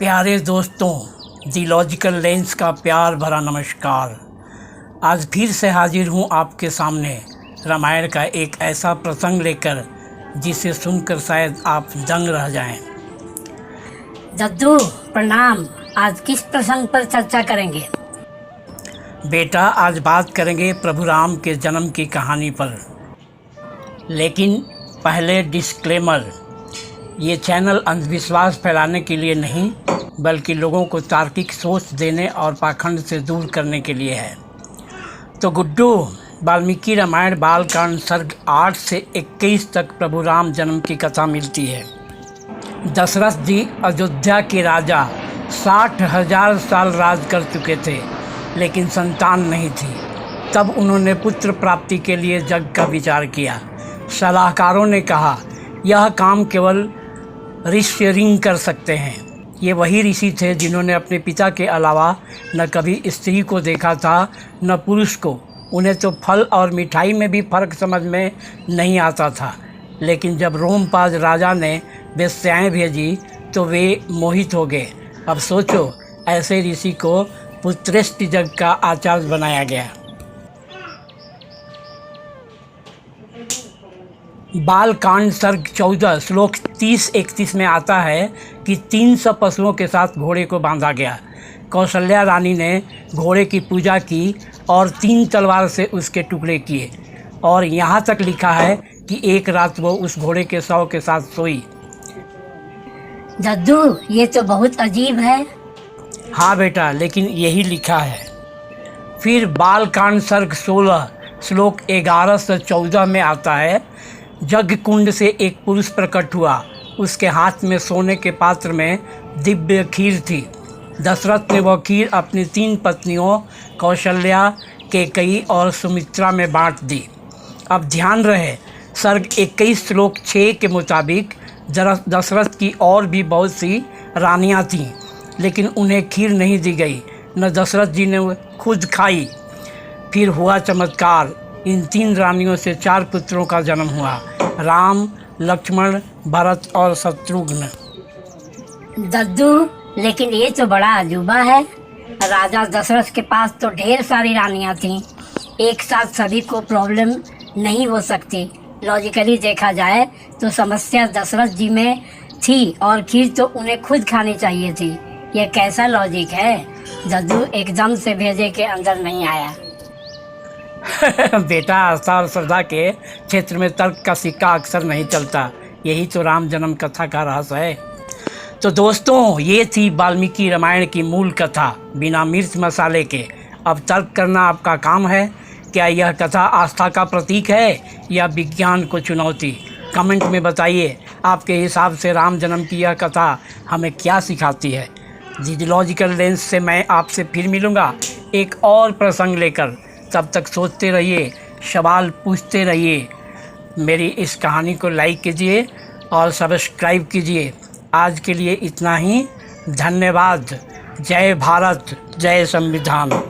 प्यारे दोस्तों, दी logical lens का प्यार भरा नमस्कार। आज फिर से हाजिर हूँ आपके सामने रामायण का एक ऐसा प्रसंग लेकर जिसे सुनकर शायद आप दंग रह जाएं। दद्दू प्रणाम। आज किस प्रसंग पर चर्चा करेंगे? बेटा, आज बात करेंगे प्रभु राम के जन्म की कहानी पर। लेकिन पहले डिस्क्लेमर, ये चैनल अंधविश्वास फैलाने के लिए नहीं बल्कि लोगों को तार्किक सोच देने और पाखंड से दूर करने के लिए है। तो गुड्डू, वाल्मीकि रामायण बालकांड सर्ग 8 से 21 तक प्रभु राम जन्म की कथा मिलती है। दशरथ जी अयोध्या के राजा 60,000 साल राज कर चुके थे, लेकिन संतान नहीं थी। तब उन्होंने पुत्र प्राप्ति के लिए यज्ञ का विचार किया। सलाहकारों ने कहा, यह काम केवल ऋषि कर सकते हैं। ये वही ऋषि थे जिन्होंने अपने पिता के अलावा न कभी स्त्री को देखा था न पुरुष को। उन्हें तो फल और मिठाई में भी फर्क समझ में नहीं आता था। लेकिन जब रोमपाज राजा ने वेश्याएं भेजी तो वे मोहित हो गए। अब सोचो, ऐसे ऋषि को पुत्रेष्टि यज्ञ का आचार्य बनाया गया। बालकांड सर्ग 14 श्लोक 30-31 में आता है कि 300 पशुओं के साथ घोड़े को बांधा गया। कौशल्या रानी ने घोड़े की पूजा की और 3 तलवार से उसके टुकड़े किए। और यहाँ तक लिखा है कि एक रात वो उस घोड़े के शव के साथ सोई। दद्दू, ये तो बहुत अजीब है। हाँ बेटा, लेकिन यही लिखा है। फिर बालकांड सर्ग 16 श्लोक 11 से 14 में आता है, यज्ञ कुंड से एक पुरुष प्रकट हुआ। उसके हाथ में सोने के पात्र में दिव्य खीर थी। दशरथ ने वह खीर अपनी 3 पत्नियों कौशल्या, कैकेयी और सुमित्रा में बांट दी। अब ध्यान रहे, सर्ग 21 श्लोक 6 के मुताबिक दशरथ की और भी बहुत सी रानियां थीं, लेकिन उन्हें खीर नहीं दी गई, न दशरथ जी ने खुद खाई। फिर हुआ चमत्कार। इन 3 रानियों से 4 पुत्रों का जन्म हुआ, राम, लक्ष्मण, भरत और शत्रुघ्न। दद्दू, लेकिन ये तो बड़ा अजूबा है। राजा दशरथ के पास तो ढेर सारी रानियां थीं। एक साथ सभी को प्रॉब्लम नहीं हो सकती। लॉजिकली देखा जाए तो समस्या दशरथ जी में थी और खीर तो उन्हें खुद खानी चाहिए थी। यह कैसा लॉजिक है? दद्दू एकदम से भेजे के अंदर नहीं आया। बेटा, आस्था और श्रद्धा के क्षेत्र में तर्क का सिक्का अक्सर नहीं चलता। यही तो राम जन्म कथा का रहस्य है। तो दोस्तों, ये थी वाल्मीकि रामायण की मूल कथा बिना मिर्च मसाले के। अब तर्क करना आपका काम है। क्या यह कथा आस्था का प्रतीक है या विज्ञान को चुनौती? कमेंट में बताइए, आपके हिसाब से राम जन्म की यह कथा हमें क्या सिखाती है। दी लॉजिकल लेंस से मैं आपसे फिर मिलूँगा एक और प्रसंग लेकर। तब तक सोचते रहिए, सवाल पूछते रहिए। मेरी इस कहानी को लाइक कीजिए और सब्सक्राइब कीजिए। आज के लिए इतना ही। धन्यवाद। जय भारत, जय संविधान।